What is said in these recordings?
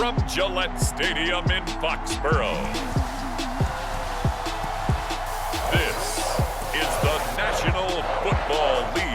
from Gillette Stadium in Foxborough. This is the National Football League.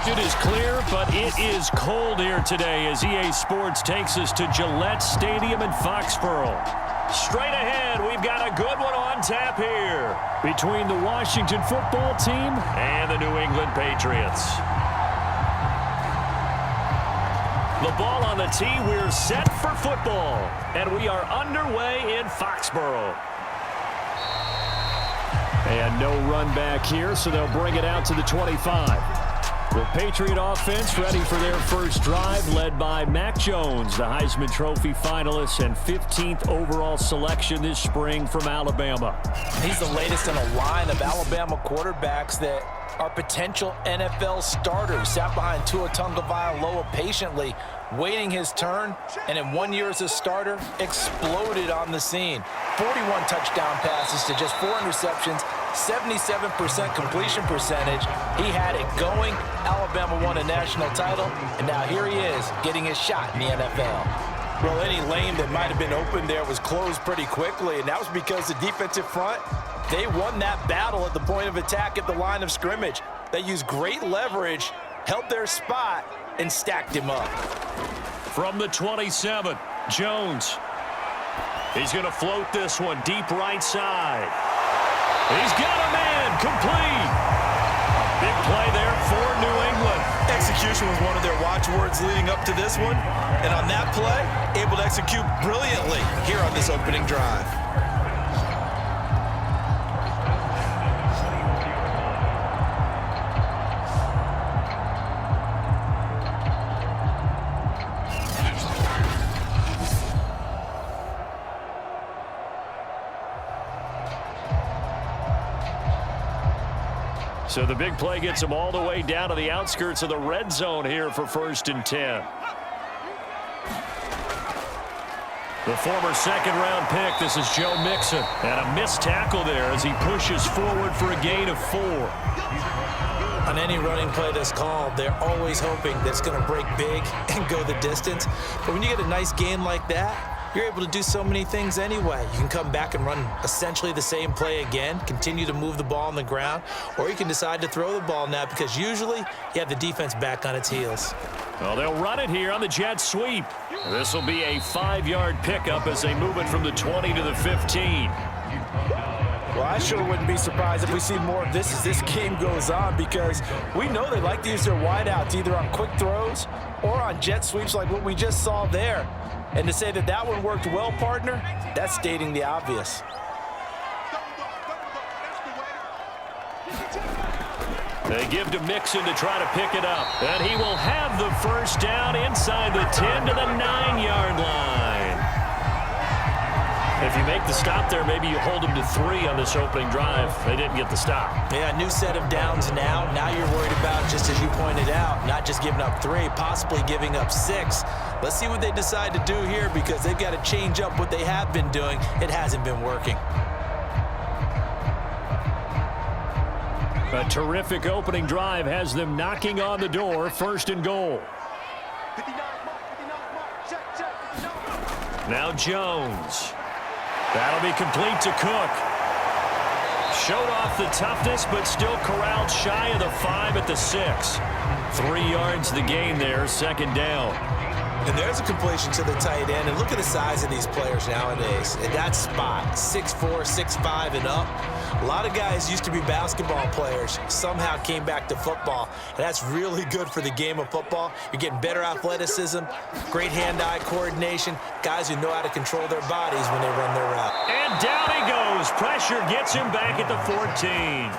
It is clear, but it is cold here today as EA Sports takes us to Gillette Stadium in Foxborough. Straight ahead, we've got a good one on tap here between the Washington football team and the New England Patriots. The ball on the tee, we're set for football, and we are underway in Foxborough. And no run back here, so they'll bring it out to the 25. The Patriot offense ready for their first drive, led by Mac Jones, the Heisman Trophy finalist and 15th overall selection this spring from Alabama. He's the latest in a line of Alabama quarterbacks that are potential NFL starters. Sat behind Tua Tagovailoa patiently, waiting his turn, and in 1 year as a starter, exploded on the scene. 41 touchdown passes to just 4 interceptions, 77% completion percentage. He had it going. Alabama won a national title, and now here he is getting his shot in the NFL. Well, any lane that might have been open there was closed pretty quickly, and that was because the defensive front, they won that battle at the point of attack at the line of scrimmage. They used great leverage, held their spot, and stacked him up. From the 27, Jones. He's going to float this one deep right side. He's got a man complete. Big play there for New England. Execution was one of their watchwords leading up to this one. And on that play, able to execute brilliantly here on this opening drive. So the big play gets him all the way down to the outskirts of the red zone here for 1st and 10. The former second-round pick, this is Joe Mixon. And a missed tackle there as he pushes forward for a gain of 4. On any running play that's called, they're always hoping that it's going to break big and go the distance. But when you get a nice gain like that, you're able to do so many things anyway. You can come back and run essentially the same play again, continue to move the ball on the ground, or you can decide to throw the ball now because usually you have the defense back on its heels. Well, they'll run it here on the jet sweep. This will be a 5-yard pickup as they move it from the 20 to the 15. Well, I sure wouldn't be surprised if we see more of this as this game goes on because we know they like to use their wideouts either on quick throws or on jet sweeps like what we just saw there. And to say that that one worked well, partner, that's stating the obvious. They give to Mixon to try to pick it up. And he will have the first down inside the 10 to the 9-yard line. If you make the stop there, maybe you hold them to 3 on this opening drive. They didn't get the stop. Yeah, new set of downs now. Now you're worried about, just as you pointed out, not just giving up 3, possibly giving up 6. Let's see what they decide to do here because they've got to change up what they have been doing. It hasn't been working. A terrific opening drive has them knocking on the door, 1st and goal. Now Jones. That'll be complete to Cook. Showed off the toughness, but still corralled shy of the 5 at the 6. 3 yards the gain there, 2nd down. And there's a completion to the tight end. And look at the size of these players nowadays. In that spot, 6'4", 6'5", and up. A lot of guys used to be basketball players, somehow came back to football. And that's really good for the game of football. You're getting better athleticism, great hand-eye coordination, guys who know how to control their bodies when they run their route. And down he goes. Pressure gets him back at the 14.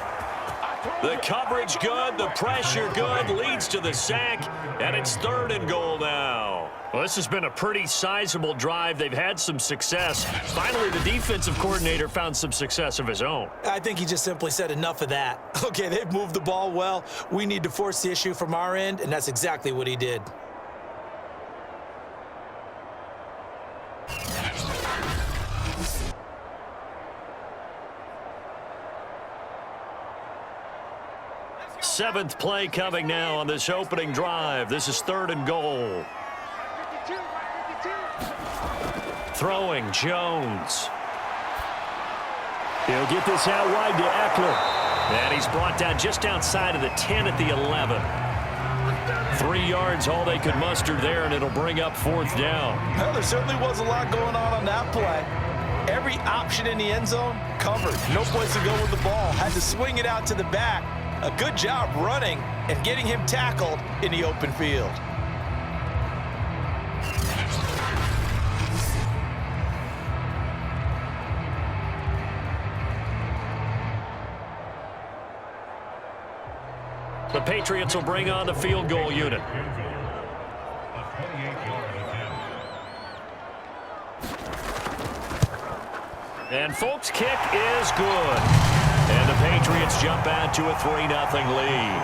The coverage good, the pressure good, leads to the sack, and it's 3rd and goal now. Well, this has been a pretty sizable drive. They've had some success. Finally, the defensive coordinator found some success of his own. I think he just simply said enough of that. Okay, they've moved the ball well. We need to force the issue from our end, and that's exactly what he did. 7th play coming now on this opening drive. This is 3rd and goal. Throwing, Jones. He'll get this out wide to Eckler. And he's brought down just outside of the 10 at the 11. 3 yards, all they could muster there, and it'll bring up 4th down. Well, there certainly was a lot going on that play. Every option in the end zone covered. No place to go with the ball. Had to swing it out to the back. A good job running and getting him tackled in the open field. The Patriots will bring on the field goal unit. And Folks' kick is good. And the Patriots jump out to a 3-0 lead.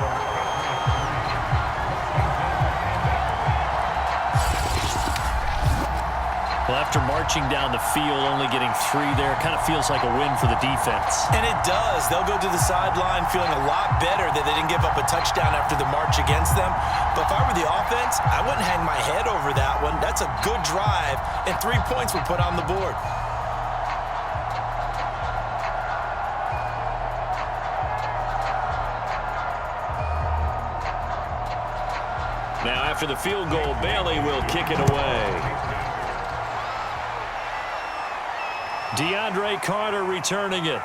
Well, after marching down the field, only getting 3 there, kind of feels like a win for the defense. And it does. They'll go to the sideline feeling a lot better that they didn't give up a touchdown after the march against them. But if I were the offense, I wouldn't hang my head over that one. That's a good drive, and 3 points were put on the board. Now, after the field goal, Bailey will kick it away. DeAndre Carter returning it.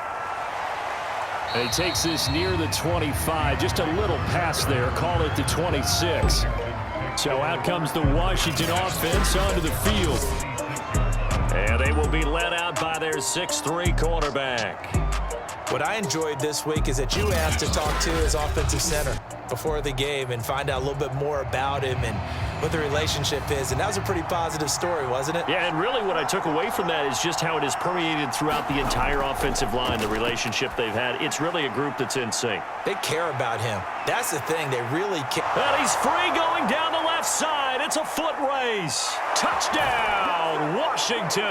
And he takes this near the 25. Just a little pass there. Call it the 26. So out comes the Washington offense onto the field. And they will be led out by their 6'3" quarterback. What I enjoyed this week is that you asked to talk to his offensive center before the game and find out a little bit more about him and what the relationship is. And that was a pretty positive story, wasn't it? Yeah, and really what I took away from that is just how it is permeated throughout the entire offensive line, the relationship they've had. It's really a group that's in sync. They care about him. That's the thing. They really care. And he's free going down the left side. It's a foot race. Touchdown, Washington.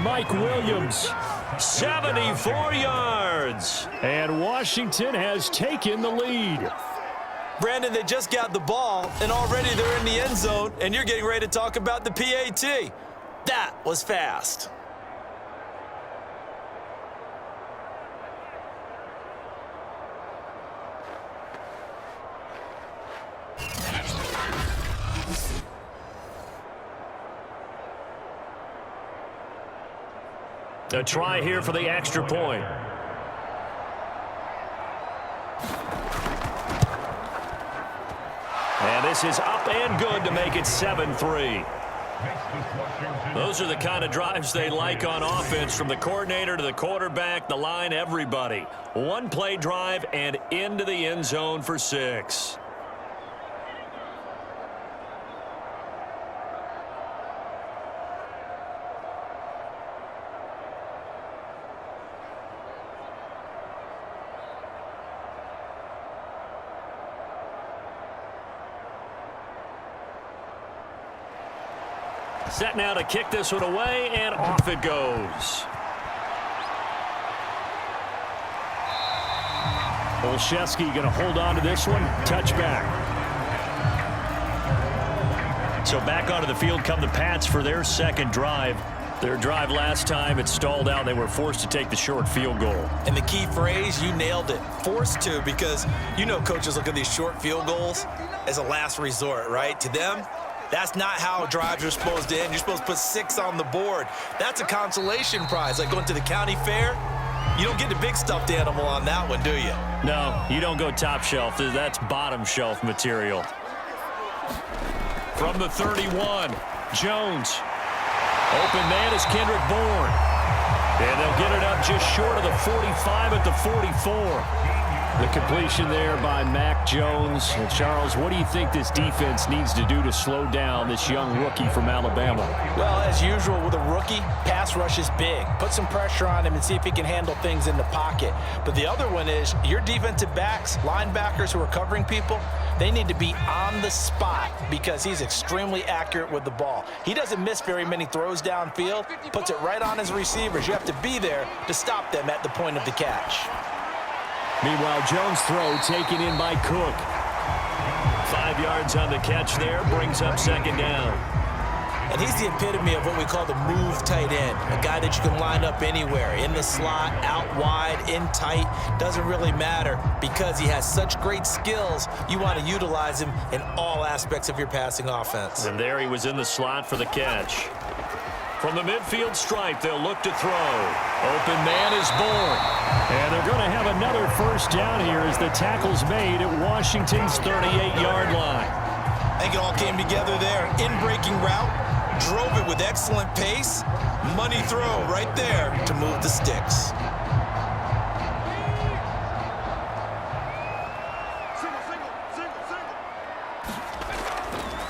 Mike Williams, 74 yards. And Washington has taken the lead. Brandon, they just got the ball, and already they're in the end zone, and you're getting ready to talk about the PAT. That was fast. A try here for the extra point. And this is up and good to make it 7-3. Those are the kind of drives they like on offense, from the coordinator to the quarterback, the line, everybody. One play drive and into the end zone for 6. Set now to kick this one away, and off it goes. Olszewski going to hold on to this one. Touchback. So back onto the field come the Pats for their second drive. Their drive last time, it stalled out. They were forced to take the short field goal. And the key phrase, you nailed it. Forced to, because you know coaches look at these short field goals as a last resort, right? To them, that's not how drives are supposed to end. You're supposed to put 6 on the board. That's a consolation prize, like going to the county fair. You don't get the big stuffed animal on that one, do you? No, you don't go top shelf. That's bottom shelf material. From the 31, Jones. Open man is Kendrick Bourne. And they'll get it up just short of the 45 at the 44. The completion there by Mac Jones. And Charles, what do you think this defense needs to do to slow down this young rookie from Alabama? Well, as usual with a rookie, pass rush is big. Put some pressure on him and see if he can handle things in the pocket. But the other one is your defensive backs, linebackers who are covering people, they need to be on the spot because he's extremely accurate with the ball. He doesn't miss very many throws downfield, puts it right on his receivers. You have to be there to stop them at the point of the catch. Meanwhile, Jones' throw taken in by Cook. 5 yards on the catch there, brings up second down. And he's the epitome of what we call the move tight end, a guy that you can line up anywhere, in the slot, out wide, in tight, doesn't really matter because he has such great skills. You want to utilize him in all aspects of your passing offense. And there he was in the slot for the catch. From the midfield stripe, they'll look to throw. Open man is born. And they're going to have another first down here as the tackle's made at Washington's 38-yard line. I think it all came together there. In-breaking route. Drove it with excellent pace. Money throw right there to move the sticks.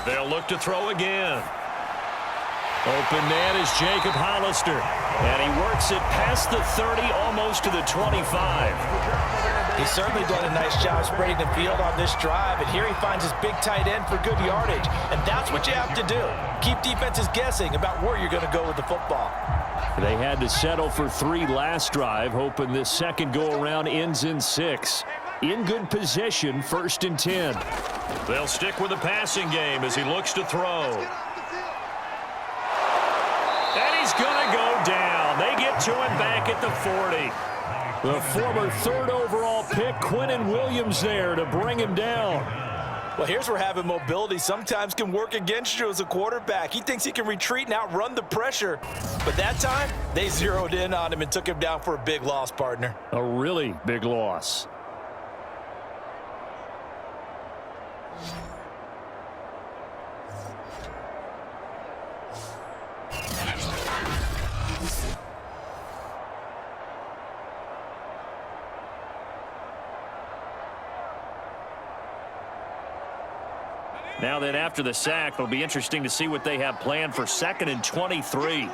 They'll look to throw again. Open man is Jacob Hollister. And he works it past the 30, almost to the 25. He's certainly done a nice job spreading the field on this drive, and here he finds his big tight end for good yardage. And that's what you have to do. Keep defenses guessing about where you're going to go with the football. They had to settle for 3 last drive, hoping this second go-around ends in 6. In good position, 1st and 10. They'll stick with the passing game as he looks to throw. And he's going to go down. They get to him back at the 40. The former 3rd overall pick, Quinnen Williams, there to bring him down. Well, here's where having mobility sometimes can work against you as a quarterback. He thinks he can retreat and outrun the pressure. But that time, they zeroed in on him and took him down for a big loss, partner. A really big loss. Now then, after the sack, it'll be interesting to see what they have planned for 2nd and 23.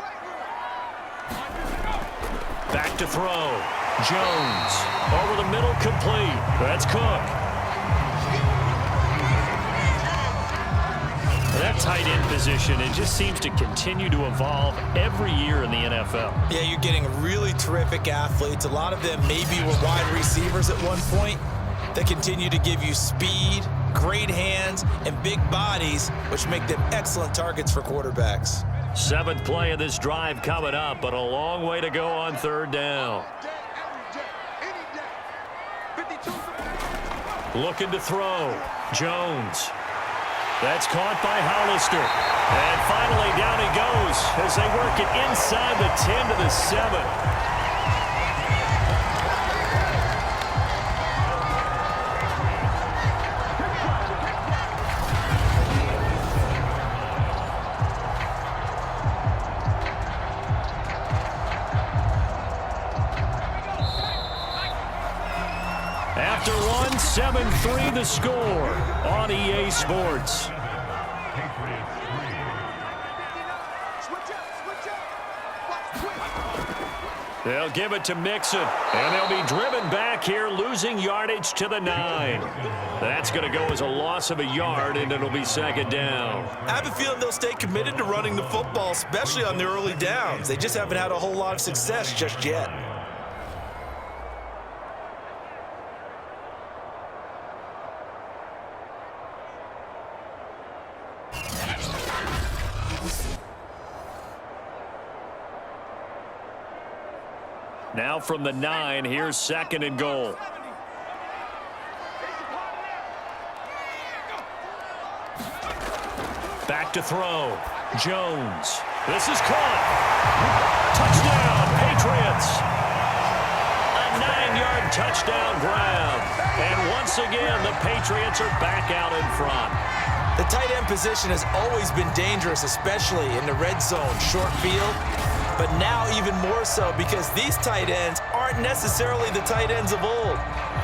Back to throw. Jones. Over the middle, complete. That's Cook. That tight end position, it just seems to continue to evolve every year in the NFL. Yeah, you're getting really terrific athletes. A lot of them maybe were wide receivers at one point that continue to give you speed, great hands, and big bodies, which make them excellent targets for quarterbacks. 7th play of this drive coming up, but a long way to go on 3rd down. Looking to throw. Jones. That's caught by Hollister. And finally down he goes as they work it inside the 10 to the 7. After one, 7-3 the score on EA Sports. They'll give it to Mixon, and they'll be driven back here, losing yardage to the 9. That's going to go as a loss of a yard, and it'll be 2nd down. I have a feeling they'll stay committed to running the football, especially on the early downs. They just haven't had a whole lot of success just yet. Now from the 9, here's 2nd and goal. Back to throw. Jones. This is caught. Touchdown, Patriots. A 9-yard touchdown grab. And once again, the Patriots are back out in front. The tight end position has always been dangerous, especially in the red zone, short field. But now even more so because these tight ends aren't necessarily the tight ends of old.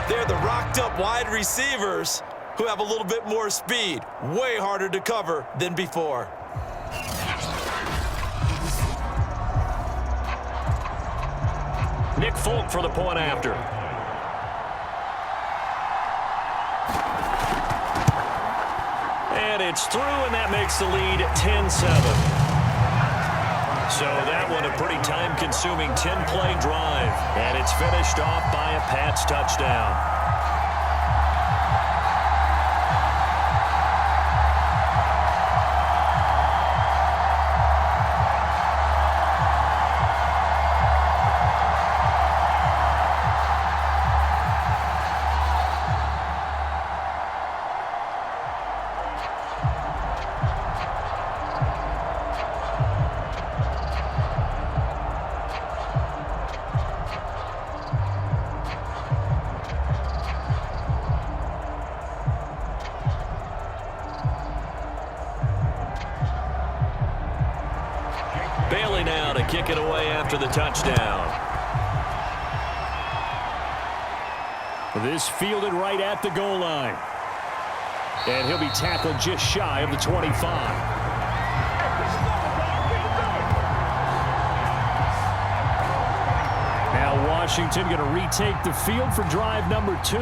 They're the rocked-up wide receivers who have a little bit more speed. Way harder to cover than before. Nick Folk for the point after. And it's through, and that makes the lead 10-7. So that one a pretty time-consuming 10-play drive. And it's finished off by a Pats touchdown. Bailey now to kick it away after the touchdown. This fielded right at the goal line. And he'll be tackled just shy of the 25. Now Washington going to retake the field for drive number 2.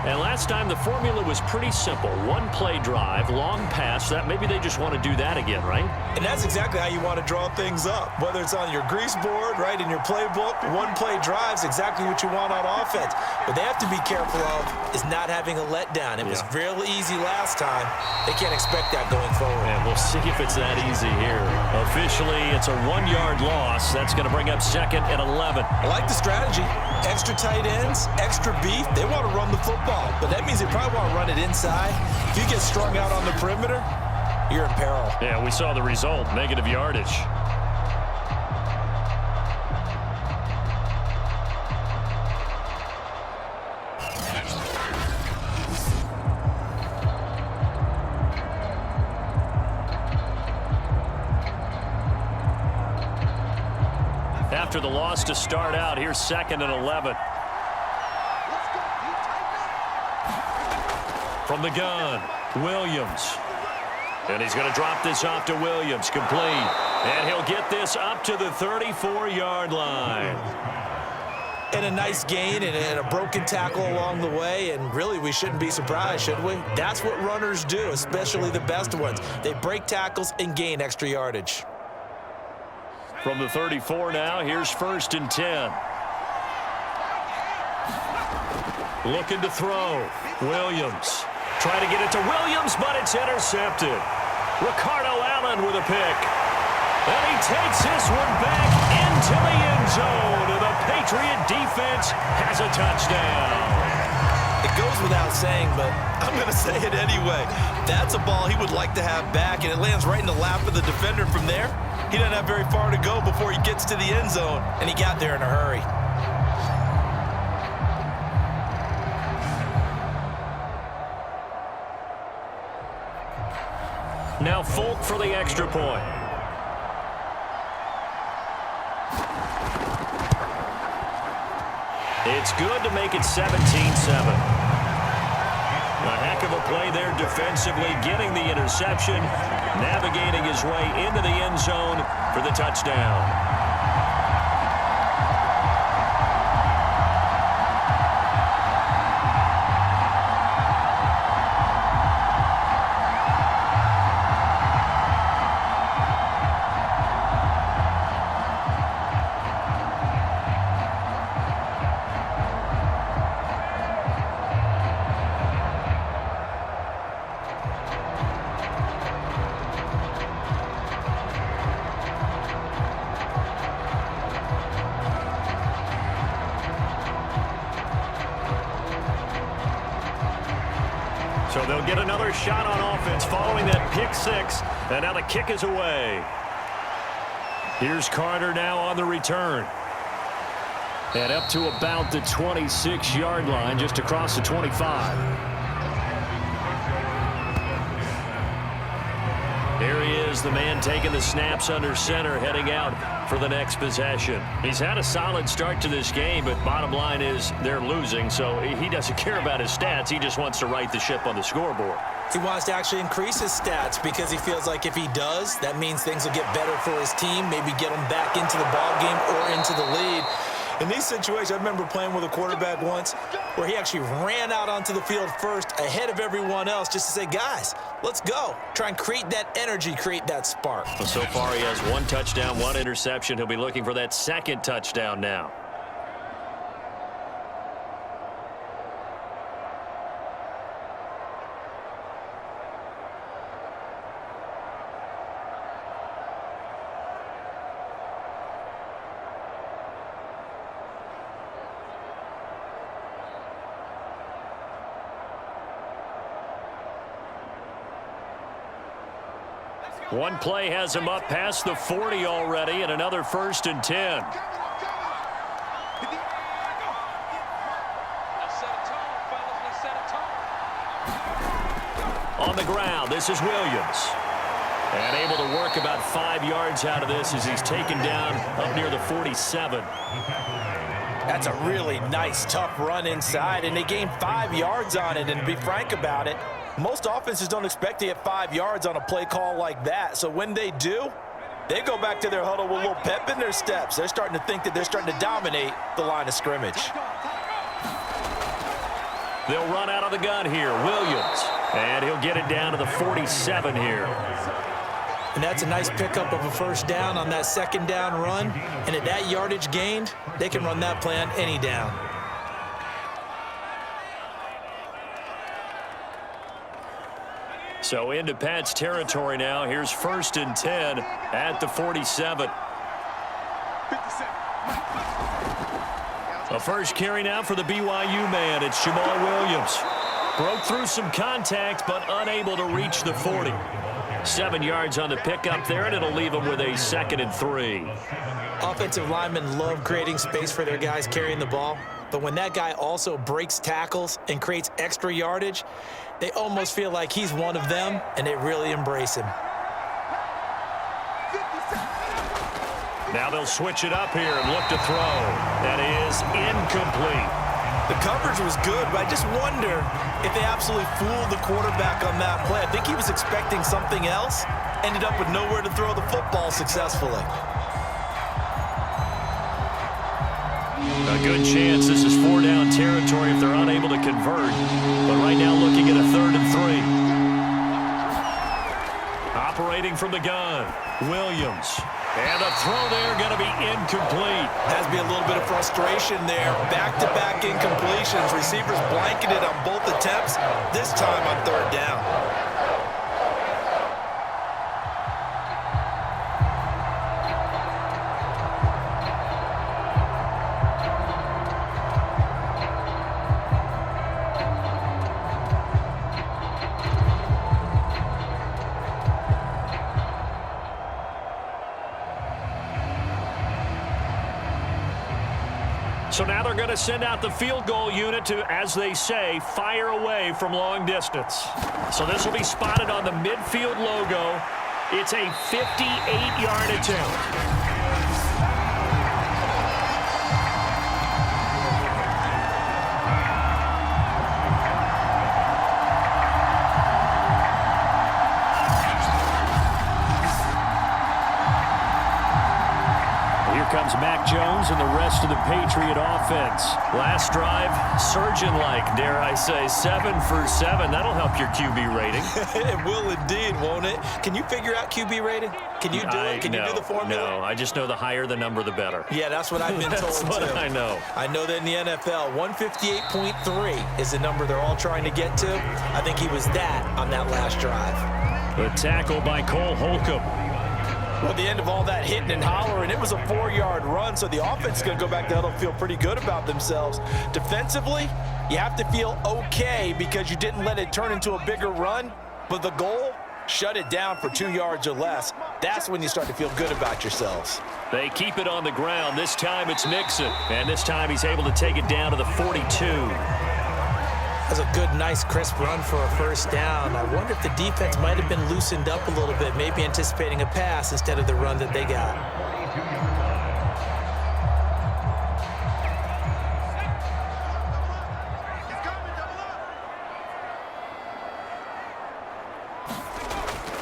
And last time the formula was pretty simple. One play drive, long pass. That maybe they just want to do that again, right? And that's exactly how you want to draw things up. Whether it's on your grease board, right, in your playbook, one play drive's exactly what you want on offense. What they have to be careful of is not having a letdown. It was real easy last time. They can't expect that going forward. And we'll see if it's that easy here. Officially, it's a 1-yard loss. That's going to bring up 2nd and 11. I like the strategy. Extra tight ends, extra beef. They want to run the football, but that means they probably want to run it inside. If you get strung out on the perimeter, you're in peril. Yeah, we saw the result, negative yardage. After the loss to start out, here's 2nd and 11. From the gun, Williams. And he's going to drop this off to Williams, complete. And he'll get this up to the 34-yard line. And a nice gain and a broken tackle along the way, and really we shouldn't be surprised, should we? That's what runners do, especially the best ones. They break tackles and gain extra yardage. From the 34 now, here's 1st and 10. Looking to throw. Williams. Trying to get it to Williams, but it's intercepted. Ricardo Allen with a pick. And he takes this one back into the end zone. And the Patriot defense has a touchdown. It goes without saying, but I'm going to say it anyway. That's a ball he would like to have back, and it lands right in the lap of the defender from there. He doesn't have very far to go before he gets to the end zone, and he got there in a hurry. Now Folk for the extra point. It's good to make it 17-7. A heck of a play there defensively, getting the interception, navigating his way into the end zone for the touchdown. So they'll get another shot on offense following that pick six. And now the kick is away. Here's Carter now on the return. And up to about the 26-yard line, just across the 25. Here he is, the man taking the snaps under center, heading out for the next possession. He's had a solid start to this game, but bottom line is they're losing, so he doesn't care about his stats. He just wants to right the ship on the scoreboard. He wants to actually increase his stats because he feels like if he does, that means things will get better for his team, maybe get him back into the ball game or into the lead. In these situations, I remember playing with a quarterback once where he actually ran out onto the field first ahead of everyone else just to say, guys, let's go. Try and create that energy, create that spark. Well, so far he has 1 touchdown, 1 interception. He'll be looking for that 2nd touchdown now. One play has him up past the 40 already, and another 1st and 10. On the ground, this is Williams. And able to work about 5 yards out of this as he's taken down up near the 47. That's a really nice, tough run inside, and they gained 5 yards on it. And to be frank about it, most offenses don't expect to get 5 yards on a play call like that. So when they do, they go back to their huddle with a little pep in their steps. They're starting to think that they're starting to dominate the line of scrimmage. They'll run out of the gun here. Williams. And he'll get it down to the 47 here. And that's a nice pickup of a 1st down on that 2nd down run. And at that yardage gained, they can run that play on any down. So into Pat's territory now. Here's 1st and 10 at the 47. A first carry now for the BYU man. It's Jamal Williams. Broke through some contact, but unable to reach the 40. 7 yards on the pickup there, and it'll leave him with a 2nd and 3. Offensive linemen love creating space for their guys carrying the ball. But when that guy also breaks tackles and creates extra yardage, they almost feel like he's one of them, and they really embrace him. Now they'll switch it up here and look to throw. That is incomplete. The coverage was good, but I just wonder if they absolutely fooled the quarterback on that play. I think he was expecting something else, ended up with nowhere to throw the football successfully. A good chance this is 4-down territory if they're unable to convert. But right now looking at a 3rd and 3. Operating from the gun, Williams. And a throw there going to be incomplete. Has to be a little bit of frustration there. Back-to-back incompletions. Receivers blanketed on both attempts, this time on 3rd down. So now they're going to send out the field goal unit to, as they say, fire away from long distance. So this will be spotted on the midfield logo. It's a 58-yard attempt. Comes Mac Jones and the rest of the Patriot offense. Last drive, surgeon-like, dare I say, 7 for 7. That'll help your QB rating. It will indeed, won't it? Can you figure out QB rating? Can you do it? Can you do the formula? No, I just know the higher the number, the better. Yeah, that's what I've been told, That's what too. I know. I know that in the NFL, 158.3 is the number they're all trying to get to. I think he was that on that last drive. The tackle by Cole Holcomb. Well, at the end of all that hitting and hollering, it was a 4-yard run, so the offense is going to go back to huddle and feel pretty good about themselves. Defensively, you have to feel okay because you didn't let it turn into a bigger run, but the goal, shut it down for 2 yards or less. That's when you start to feel good about yourselves. They keep it on the ground. This time it's Mixon, and this time he's able to take it down to the 42. That's a good, nice, crisp run for a 1st down. I wonder if the defense might have been loosened up a little bit, maybe anticipating a pass instead of the run that they got.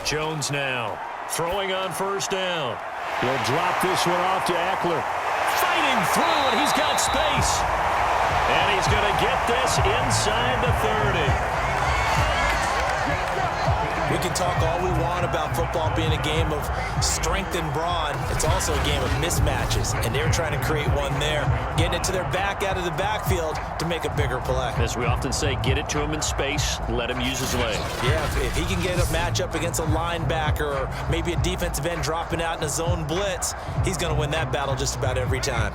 Jones now throwing on 1st down. He'll drop this one off to Eckler. fighting through, and he's got space. And he's going to get this inside the 30. We can talk all we want about football being a game of strength and brawn. It's also a game of mismatches, and they're trying to create one there, getting it to their back out of the backfield to make a bigger play. As we often say, get it to him in space, let him use his leg. Yeah, if he can get a matchup against a linebacker or maybe a defensive end dropping out in a zone blitz, he's going to win that battle just about every time.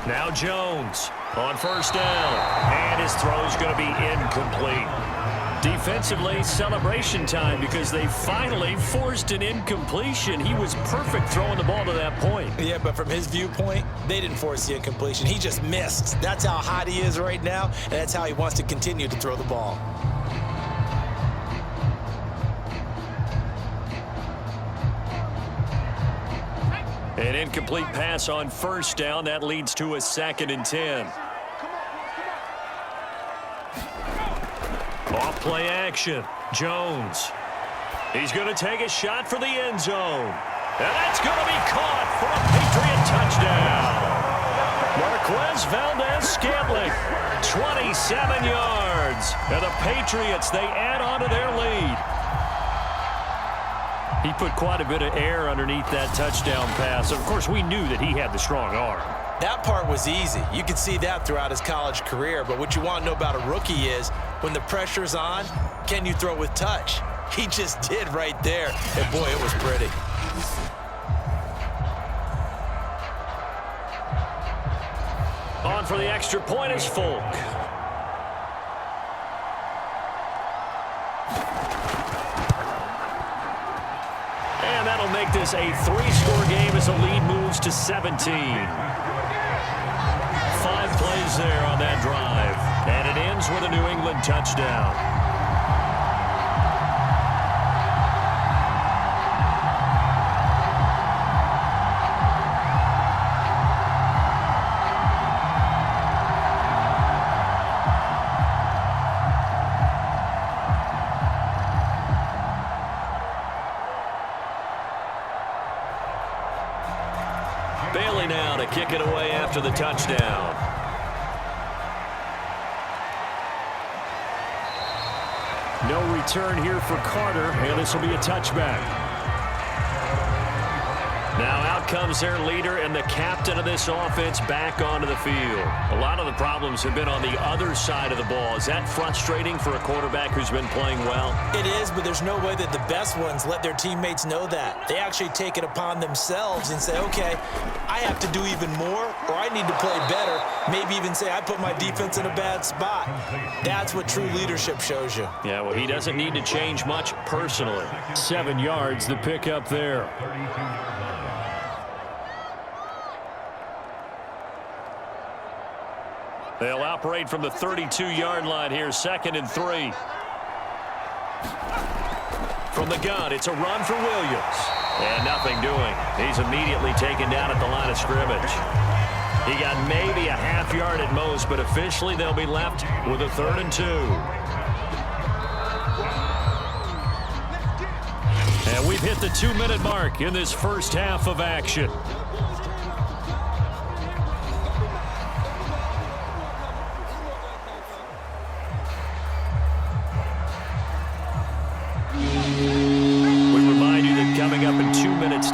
Now Jones on first down, and his throw's going to be incomplete. Defensively, celebration time because they finally forced an incompletion. He was perfect throwing the ball to that point. Yeah, but from his viewpoint, they didn't force the incompletion. He just missed. That's how hot he is right now, and that's how he wants to continue to throw the ball. An incomplete pass on first down. That leads to a 2nd and 10. Off play action. Jones. He's going to take a shot for the end zone. And that's going to be caught for a Patriot touchdown. Marquez Valdez-Scantling, 27 yards. And the Patriots, they add on to their lead. He put quite a bit of air underneath that touchdown pass. Of course, we knew that he had the strong arm. That part was easy. You could see that throughout his college career. But what you want to know about a rookie is when the pressure's on, can you throw with touch? He just did right there. And, boy, it was pretty. On for the extra point is Folk. And that'll make this a 3-score game as the lead moves to 17. 5 plays there on that drive. And it ends with a New England touchdown. Bailey now to kick it away after the touchdown. No return here for Carter, and this will be a touchback. Now out comes their leader and the captain of this offense back onto the field. A lot of the problems have been on the other side of the ball. Is that frustrating for a quarterback who's been playing well? It is, but there's no way that the best ones let their teammates know that. They actually take it upon themselves and say, okay, I have to do even more, or I need to play better. Maybe even say I put my defense in a bad spot. That's what true leadership shows you. Yeah, well, he doesn't need to change much personally. 7 yards, the pickup there. They'll operate from the 32-yard line here, 2nd and 3. From the gun, it's a run for Williams. And nothing doing. He's immediately taken down at the line of scrimmage. He got maybe a half yard at most, but officially they'll be left with a 3rd and 2. And we've hit the 2-minute mark in this first half of action.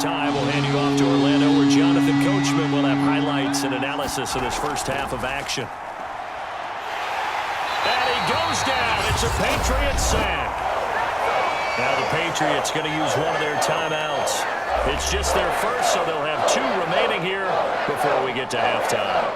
Time will hand you off to Orlando, where Jonathan Coachman will have highlights and analysis of this first half of action. And he goes down. It's a Patriots sack. Now the Patriots going to use one of their timeouts. It's just their first, so they'll have 2 remaining here before we get to halftime.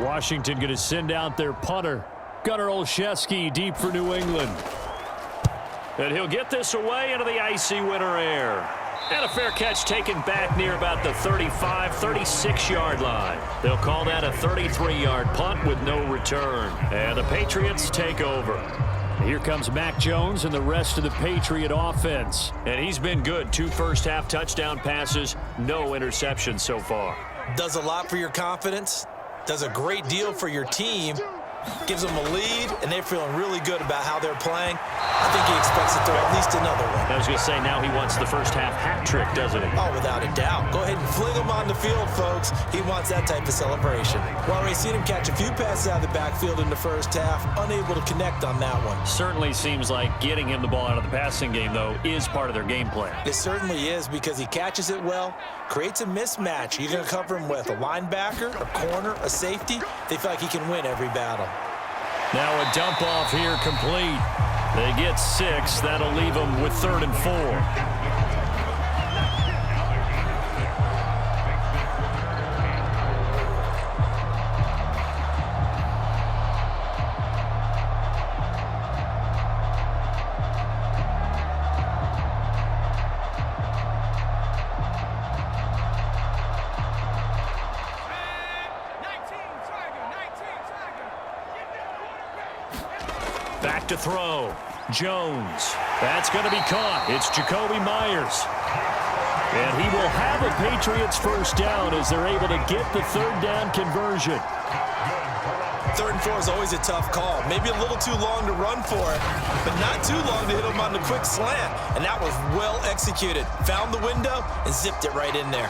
Washington going to send out their punter, Gunnar Olszewski, deep for New England. And he'll get this away into the icy winter air. And a fair catch taken back near about the 35, 36-yard line. They'll call that a 33-yard punt with no return. And the Patriots take over. Here comes Mac Jones and the rest of the Patriot offense. And he's been good. 2 first-half touchdown passes, no interceptions so far. Does a lot for your confidence, does a great deal for your team, gives them a lead, and they're feeling really good about how they're playing. I think he expects to throw at least another one. I was going to say, now he wants the first half hat trick, doesn't he? Oh, without a doubt. Go ahead and fling him on the field, folks. He wants that type of celebration. Well, we've seen him catch a few passes out of the backfield in the first half, unable to connect on that one. Certainly seems like getting him the ball out of the passing game, though, is part of their game plan. It certainly is, because he catches it well, creates a mismatch. You're going to cover him with a linebacker, a corner, a safety. They feel like he can win every battle. Now a dump off here complete. They get 6. That'll leave them with 3rd and 4. Back to throw. Jones. That's going to be caught. It's Jacoby Myers. And he will have a Patriots first down as they're able to get the 3rd down conversion. 3rd and 4 is always a tough call. Maybe a little too long to run for it, but not too long to hit him on the quick slant. And that was well executed. Found the window and zipped it right in there.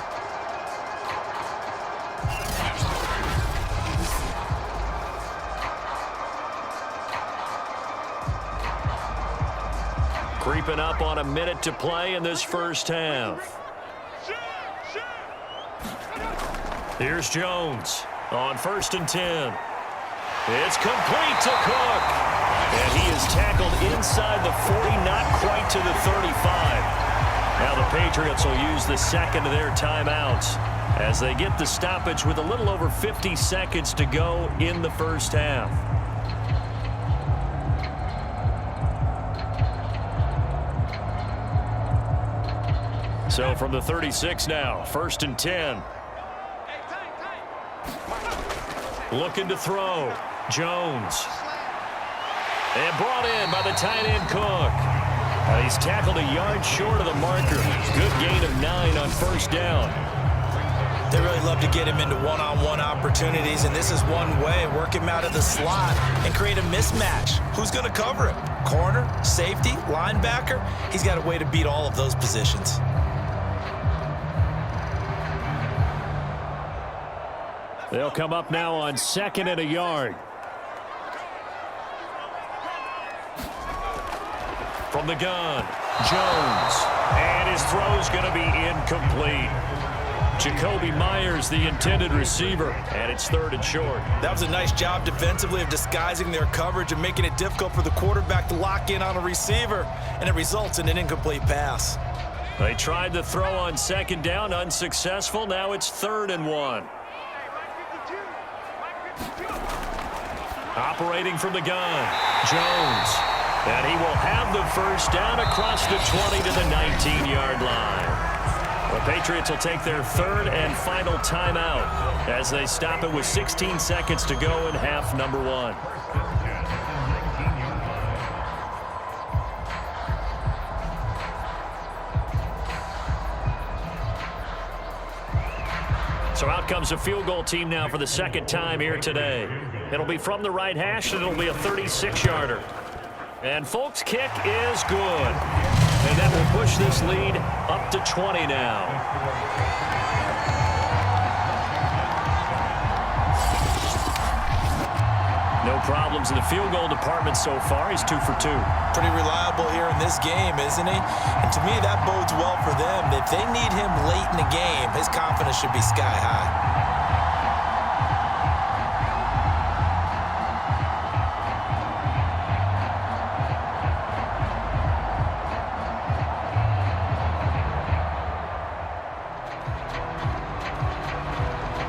Creeping up on a minute to play in this first half. Here's Jones on 1st and 10. It's complete to Cook. And he is tackled inside the 40, not quite to the 35. Now the Patriots will use the second of their timeouts as they get the stoppage with a little over 50 seconds to go in the first half. So from the 36 now, 1st and 10. Looking to throw. Jones. And brought in by the tight end Cook. He's tackled a yard short of the marker. Good gain of 9 on 1st down. They really love to get him into one-on-one opportunities, and this is one way. Work him out of the slot and create a mismatch. Who's going to cover him? Corner, safety, linebacker? He's got a way to beat all of those positions. They'll come up now on 2nd and a yard. From the gun, Jones. And his throw's going to be incomplete. Jacoby Myers, the intended receiver, and it's 3rd and short. That was a nice job defensively of disguising their coverage and making it difficult for the quarterback to lock in on a receiver, and it results in an incomplete pass. They tried to throw on 2nd down, unsuccessful. Now it's 3rd and 1. Operating from the gun, Jones. And he will have the first down across the 20 to the 19-yard line. The Patriots will take their 3rd and final timeout as they stop it with 16 seconds to go in half number 1. So out comes a field goal team now for the 2nd time here today. It'll be from the right hash, and it'll be a 36-yarder. And Folk's kick is good. And that will push this lead up to 20 now. No problems in the field goal department so far. He's 2 for 2. Pretty reliable here in this game, isn't he? And to me, that bodes well for them. If they need him late in the game, his confidence should be sky high.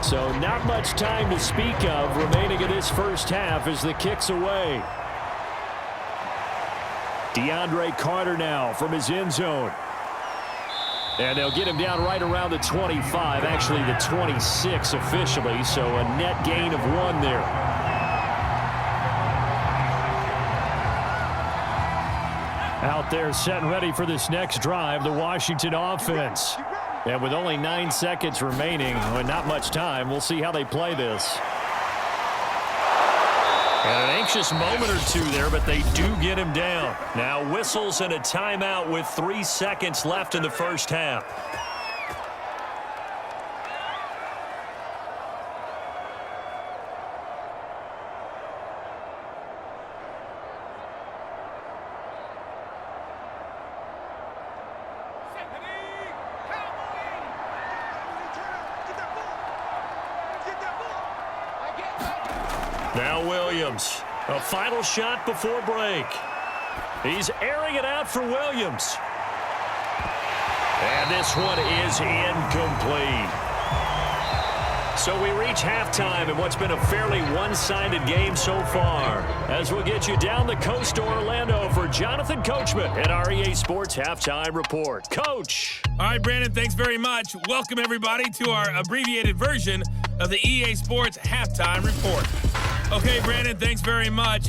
So not much time to speak of remaining in this first half as the kick's away. DeAndre Carter now from his end zone. And they'll get him down right around the 25, actually the 26 officially, so a net gain of 1 there. Out there set and ready for this next drive, the Washington offense. And with only 9 seconds remaining, well, not much time, we'll see how they play this. And an anxious moment or two there, but they do get him down. Now whistles and a timeout with 3 seconds left in the first half. Now Williams, a final shot before break. He's airing it out for Williams. And this one is incomplete. So we reach halftime in what's been a fairly one-sided game so far. As we'll get you down the coast to Orlando for Jonathan Coachman at our EA Sports Halftime Report. Coach. All right, Brandon, thanks very much. Welcome, everybody, to our abbreviated version of the EA Sports Halftime Report. Okay, Brandon, thanks very much.